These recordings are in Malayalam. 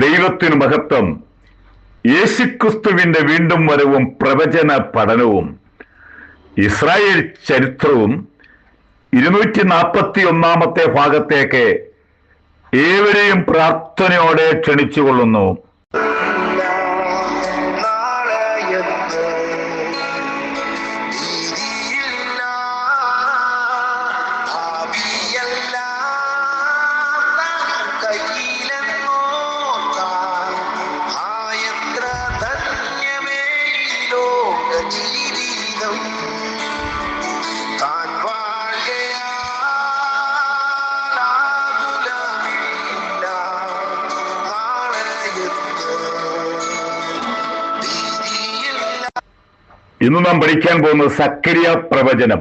ദൈവത്തിനു മഹത്വം. യേശുക്രിസ്തുവിന്റെ വീണ്ടും വരവും പ്രവചന പഠനവും ഇസ്രായേൽ ചരിത്രവും 241 ഭാഗത്തേക്ക് ഏവരെയും പ്രാർത്ഥനയോടെ ക്ഷണിച്ചുകൊള്ളുന്നു. ഇന്ന് നാം പഠിക്കാൻ പോകുന്നത് സക്കറിയ പ്രവചനം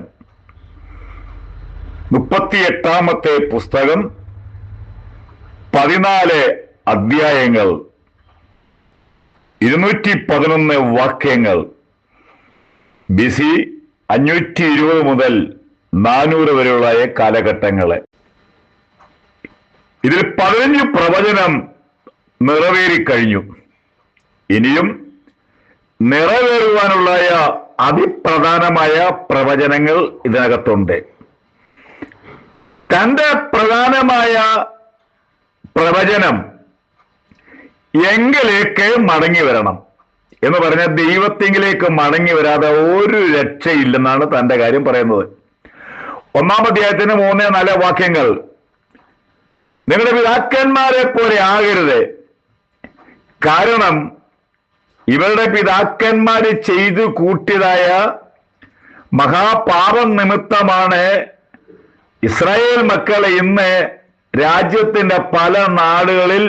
38 പുസ്തകം, 14 അധ്യായങ്ങൾ, 211 വാക്യങ്ങൾ, BC 520 മുതൽ 400 വരെയുള്ള കാലഘട്ടങ്ങളെ. ഇതിൽ 15 പ്രവചനം നിറവേറിക്കഴിഞ്ഞു. ഇനിയും നിറവേറുവാനുള്ള അതിപ്രധാനമായ പ്രവചനങ്ങൾ ഇതിനകത്തുണ്ട്. തന്റെ പ്രധാനമായ പ്രവചനം എങ്കിലേക്ക് മടങ്ങി വരണം എന്ന് പറഞ്ഞാൽ ദൈവത്തിങ്കിലേക്ക് മടങ്ങി വരാതെ ഒരു രക്ഷയില്ലെന്നാണ് തന്റെ കാര്യം പറയുന്നത്. 1-ാം അധ്യായത്തിന് 3-4 വാക്യങ്ങൾ. നിങ്ങളുടെ പിതാക്കന്മാരെ പോലെ ആകരുത്, കാരണം ഇവരുടെ പിതാക്കന്മാര് ചെയ്തു കൂട്ടിയതായ മഹാപാപം നിമിത്തമാണ് ഇസ്രായേൽ മക്കളെ ഇന്ന് രാജ്യത്തിന്റെ പല നാടുകളിൽ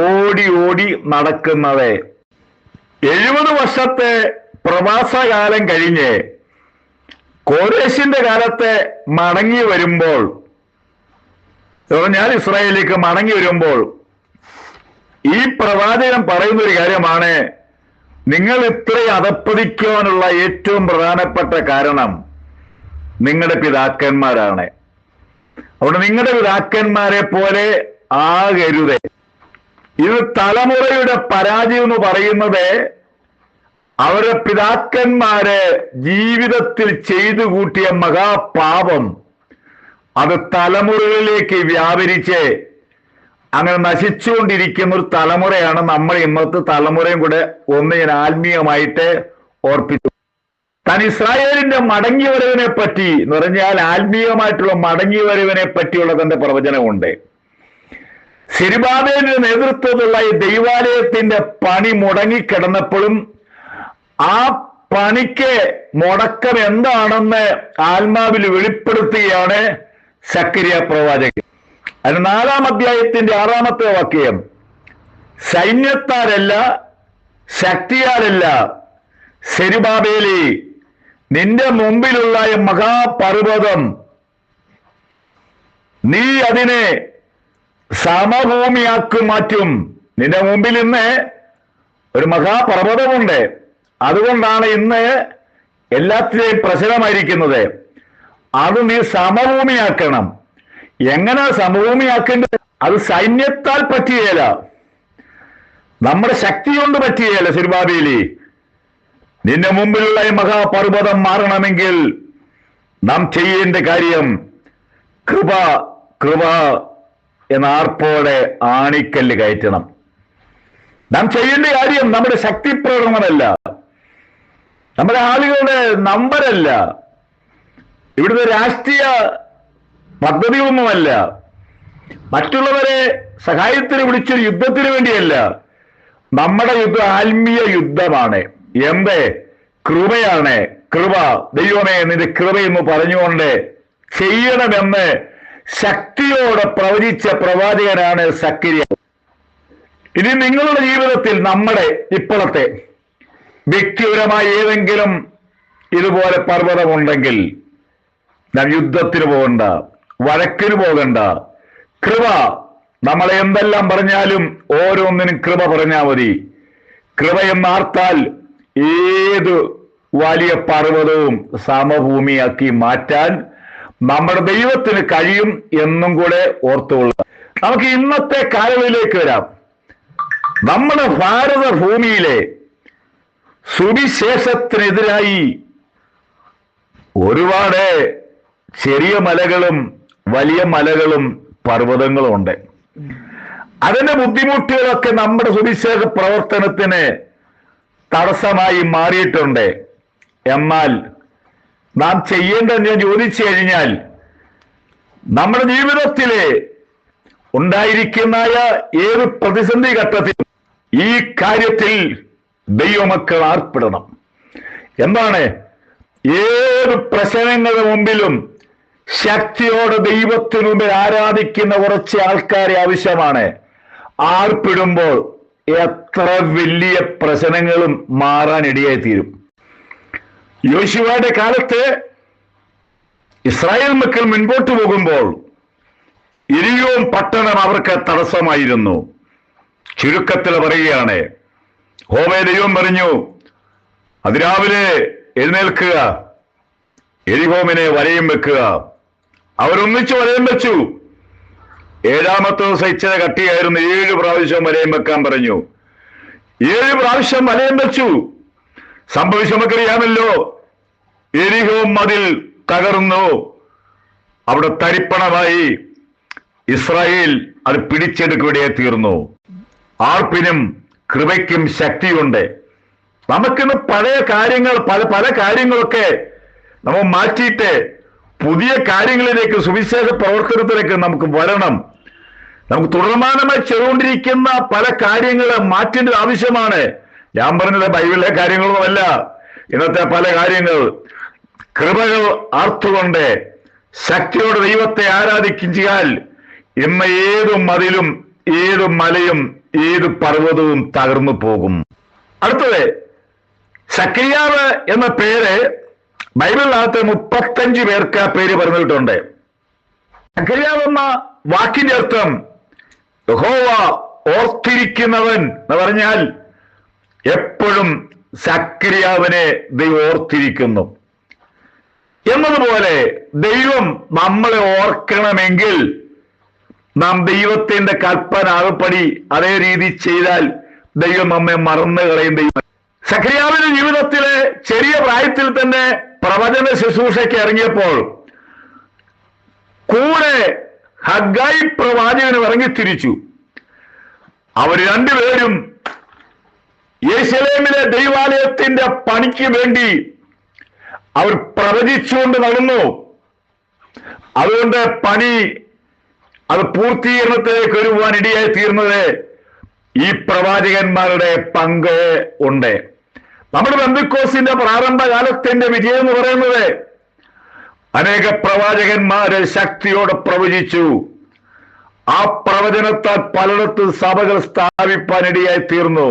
ഓടി ഓടി നടക്കുന്നത്. 70 വർഷത്തെ പ്രവാസകാലം കഴിഞ്ഞ് കോരേശിന്റെ കാലത്തെ മടങ്ങി വരുമ്പോൾ, ഞാൻ ഇസ്രായേലിലേക്ക് മടങ്ങി വരുമ്പോൾ ഈ പ്രവാചകൻ പറയുന്നൊരു കാര്യമാണ്, നിങ്ങൾ ഇത്രയും അധപ്പതിക്കുവാനുള്ള ഏറ്റവും പ്രധാനപ്പെട്ട കാരണം നിങ്ങളുടെ പിതാക്കന്മാരാണ്. അവിടെ നിങ്ങളുടെ പിതാക്കന്മാരെ പോലെ ആകരുത്. ഇത് തലമുറയുടെ പരാജയം എന്ന് പറയുന്നത് അവരുടെ പിതാക്കന്മാര് ജീവിതത്തിൽ ചെയ്തു കൂട്ടിയ മഹാപാപം അത് തലമുറകളിലേക്ക് വ്യാപരിച്ച് അങ്ങനെ നശിച്ചുകൊണ്ടിരിക്കുന്ന ഒരു തലമുറയാണ് നമ്മൾ ഇന്നത്തെ തലമുറയും കൂടെ ഒന്ന് ഞാൻ ആത്മീയമായിട്ട് ഓർപ്പിച്ചു. താൻ ഇസ്രായേലിന്റെ മടങ്ങി വരവിനെ പറ്റി എന്ന് പറഞ്ഞാൽ ആത്മീയമായിട്ടുള്ള മടങ്ങി വരവിനെ പറ്റിയുള്ള തന്റെ പ്രവചനമുണ്ട്. സെരുബ്ബാബേലിന്റെ നേതൃത്വത്തിലുള്ള ഈ ദൈവാലയത്തിന്റെ പണി മുടങ്ങിക്കിടന്നപ്പോഴും ആ പണിക്ക് മുടക്കം എന്താണെന്ന് ആത്മാവിൽ വെളിപ്പെടുത്തുകയാണ് സക്കറിയ പ്രവാചകൻ. അതിന് 4-ാം അധ്യായത്തിന്റെ 6-ാമത്തെ വാക്യം, സൈന്യത്താലല്ല ശക്തിയാലല്ല സെരുബ്ബാബേലേ, നിന്റെ മുമ്പിലുള്ള മഹാപർവ്വതം നീ അതിനെ സമഭൂമിയാക്കി മാറ്റും. നിന്റെ മുമ്പിൽ ഇന്ന് ഒരു മഹാപർവ്വതമുണ്ട്, അതുകൊണ്ടാണ് ഇന്ന് എല്ലാത്തിനെയും പ്രശ്നമായിരിക്കുന്നത്. അത് നീ സമഭൂമിയാക്കണം. എങ്ങനെ സമഭൂമിയാക്കേണ്ടത്? അത് സൈന്യത്താൽ പറ്റുകയില്ല, നമ്മുടെ ശക്തി കൊണ്ട് പറ്റുകയില്ല. സെരുബ്ബാബേലേ, നിന്റെ മുമ്പിലുള്ള ഈ മഹാപർവ്വതം മാറണമെങ്കിൽ നാം ചെയ്യേണ്ട കാര്യം കൃപ കൃപ എന്ന ആർപ്പോടെ ആണിക്കല്ല് കയറ്റണം. നാം ചെയ്യേണ്ട കാര്യം നമ്മുടെ ശക്തി പ്രകടനമല്ല, നമ്മുടെ ആളുകളുടെ നമ്പരല്ല, ഇവിടുത്തെ രാഷ്ട്രീയ പദ്ധതിയൊന്നുമല്ല, മറ്റുള്ളവരെ സഹായത്തിന് വിളിച്ചൊരു യുദ്ധത്തിന് വേണ്ടിയല്ല. നമ്മുടെ യുദ്ധം ആത്മീയ യുദ്ധമാണ്. എന്ത്? കൃപയാണ്. കൃപ, ദൈവമേ നിന്റെ കൃപയെന്ന് പറഞ്ഞുകൊണ്ട് ചെയ്യണമെന്ന് ശക്തിയോടെ പ്രവചിച്ച പ്രവാചകനാണ് സക്കറിയ. ഇനി നിങ്ങളുടെ ജീവിതത്തിൽ നമ്മുടെ ഇപ്പോഴത്തെ വ്യക്തിപരമായ ഏതെങ്കിലും ഇതുപോലെ പർവ്വതമുണ്ടെങ്കിൽ നാം യുദ്ധത്തിന് പോകണ്ട, വഴക്കിന് പോകണ്ട. കൃപ, നമ്മളെ എന്തെല്ലാം പറഞ്ഞാലും ഓരോന്നിനും കൃപ പറഞ്ഞാൽ മതി. കൃപ എന്നാർത്താൽ ഏത് വലിയ പർവ്വതവും സമഭൂമിയാക്കി മാറ്റാൻ നമ്മുടെ ദൈവത്തിന് കഴിയും എന്നും കൂടെ ഓർത്തുകൊള്ളുക. നമുക്ക് ഇന്നത്തെ കാലങ്ങളിലേക്ക് വരാം. നമ്മുടെ ഭാരത ഭൂമിയിലെ സുവിശേഷത്തിനെതിരായി ഒരുപാട് ചെറിയ മലകളും വലിയ മലകളും പർവ്വതങ്ങളും ഉണ്ട്. അതിന്റെ ബുദ്ധിമുട്ടുകളൊക്കെ നമ്മുടെ സുവിശേഷ പ്രവർത്തനത്തിന് തടസ്സമായി മാറിയിട്ടുണ്ട്. എന്നാൽ നാം ചെയ്യേണ്ടത് ഞാൻ ചോദിച്ചു കഴിഞ്ഞാൽ, നമ്മുടെ ജീവിതത്തിലെ ഉണ്ടായിരിക്കുന്ന ഏത് പ്രതിസന്ധി ഘട്ടത്തിലും ഈ കാര്യത്തിൽ ദൈവമക്കൾ ആർപ്പെടണം. എന്താണ്? ഏത് പ്രശ്നങ്ങളുടെ മുമ്പിലും ശക്തിയോടെ ദൈവത്തിനു മുമ്പിൽ ആരാധിക്കുന്ന കുറച്ച് ആൾക്കാരെ ആവശ്യമാണ്. ആർപ്പിടുമ്പോൾ എത്ര വലിയ പ്രശ്നങ്ങളും മാറാൻ ഇടയായി തീരും. യോശുവയുടെ കാലത്ത് ഇസ്രായേൽ മക്കൾ മുൻപോട്ട് പോകുമ്പോൾ എരിയോം പട്ടണം അവർക്ക് തടസ്സമായിരുന്നു. ചുരുക്കത്തിൽ പറയുകയാണ്, യഹോവേ ദൈവം പറഞ്ഞു, അതിരാവിലെ എഴുന്നേൽക്കുക, എരിഹോമിനെ വലയം വെക്കുക. അവരൊന്നിച്ച് വലയം വെച്ചു. 7ാമത്തെ ദിവസം ഇച്ചിരി കട്ടിയായിരുന്നു. 7 പ്രാവശ്യം വലയം വെക്കാൻ പറഞ്ഞു. 7 പ്രാവശ്യം വലയം വെച്ചു. സംഭവിച്ചു നമുക്കറിയാമല്ലോ. എരിഹോ മതിൽ തകർന്നു, അവിടെ തരിപ്പണമായി. ഇസ്രായേൽ അത് പിടിച്ചെടുക്കുകയെ തീർന്നു. ആർപ്പിനും കൃപയ്ക്കും ശക്തിയുണ്ട്. നമുക്കിന്ന് പഴയ കാര്യങ്ങൾ പല കാര്യങ്ങളൊക്കെ നമ്മൾ മാറ്റിയിട്ട് പുതിയ കാര്യങ്ങളിലേക്ക്, സുവിശേഷ പ്രവർത്തനത്തിലേക്ക് നമുക്ക് വരണം. നമുക്ക് തുടർമാനമായി ചെയ്തുകൊണ്ടിരിക്കുന്ന പല കാര്യങ്ങൾ മാറ്റേണ്ടത് ആവശ്യമാണ്. ഞാൻ പറഞ്ഞത് ബൈബിളിലെ കാര്യങ്ങളൊന്നുമല്ല, ഇന്നത്തെ പല കാര്യങ്ങൾ. കൃപകൾ ആർത്തുകൊണ്ട് ശക്തിയോടെ ദൈവത്തെ ആരാധിച്ചാൽ ഇന്ന് ഏത് മതിലും ഏത് മലയും ഏത് പർവ്വതവും തകർന്നു പോകും. അടുത്തത്, സക്കറിയാവ് എന്ന പേര് ബൈബിളിനകത്ത് 35 പേർക്ക് ആ പേര് പറഞ്ഞിട്ടുണ്ട്. സക്കറിയാവ് എന്ന വാക്കിന്റെ അർത്ഥം യഹോവ ഓർത്തിരിക്കുന്നവൻ എന്ന് പറഞ്ഞാൽ എപ്പോഴും സക്കറിയാവിനെ ദൈവം ഓർത്തിരിക്കുന്നു എന്നതുപോലെ ദൈവം നമ്മളെ ഓർക്കണമെങ്കിൽ നാം ദൈവത്തിന്റെ കൽപ്പന ആകപ്പടി അതേ രീതി ചെയ്താൽ ദൈവം നമ്മെ മറന്നു കളയും. ദൈവം സക്കറിയാവിന്റെ ജീവിതത്തിലെ ചെറിയ പ്രായത്തിൽ തന്നെ പ്രവചന ശുശ്രൂഷയ്ക്ക് ഇറങ്ങിയപ്പോൾ കൂടെ ഹഗ്ഗായി പ്രവാചകന് ഇറങ്ങിത്തിരിച്ചു. അവർ രണ്ടുപേരും യെരൂശലേമിലെ ദൈവാലയത്തിന്റെ പണിക്ക് വേണ്ടി അവർ പ്രവചിച്ചുകൊണ്ട് നടന്നു. അതുകൊണ്ട് പണി അത് പൂർത്തീകരണത്തിലേക്ക് വരുവാൻ ഇടയായി തീർന്നത് ഈ പ്രവാചകന്മാരുടെ പങ്ക് ഉണ്ട്. നമ്മുടെ പെന്തക്കോസ്തിന്റെ പ്രാരംഭകാലത്തിന്റെ വിജയം എന്ന് പറയുന്നത് അനേക പ്രവാചകന്മാരെ ശക്തിയോടെ പ്രവചിച്ചു. ആ പ്രവചനത്താൽ പലയിടത്തും സഭകൾ സ്ഥാപിപ്പാനിടയായി തീർന്നു.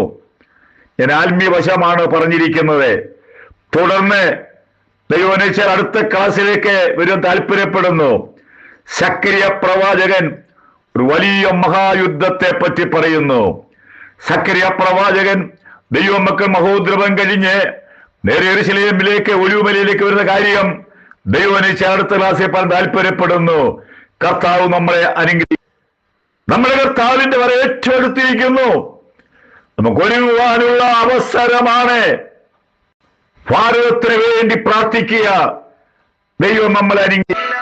ഞാൻ ആത്മീയവശമാണ് പറഞ്ഞിരിക്കുന്നത്. തുടർന്ന് ദൈവനിശ്ചയ അടുത്ത ക്ലാസ്സിലേക്ക് വരും താല്പര്യപ്പെടുന്നു. സക്കറിയ പ്രവാചകൻ ഒരു വലിയ മഹായുദ്ധത്തെ പറ്റി പറയുന്നു. സക്കറിയ പ്രവാചകൻ ദൈവമക്കൾ മഹോദ്രവം കഴിഞ്ഞ് നേരെ യെരൂശലേമിലേക്ക് ഒലിവുമലയിലേക്ക് വരുന്ന കാര്യം ദൈവനിശ്ചയ അടുത്ത ക്ലാസ്സിൽ പറയാൻ താല്പര്യപ്പെടുന്നു. കർത്താവ് നമ്മളെ അനുഗ്രഹിക്കും. നമ്മുടെ കർത്താവിന്റെ വരെ ഏറ്റെടുത്തിരിക്കുന്നു. നമുക്ക് ഒരുങ്ങുവാനുള്ള അവസരമാണ്. ഭാരതത്തിന് വേണ്ടി പ്രാർത്ഥിക്കുക. ദൈവം നമ്മളെ അനുഗ്രഹിക്കും.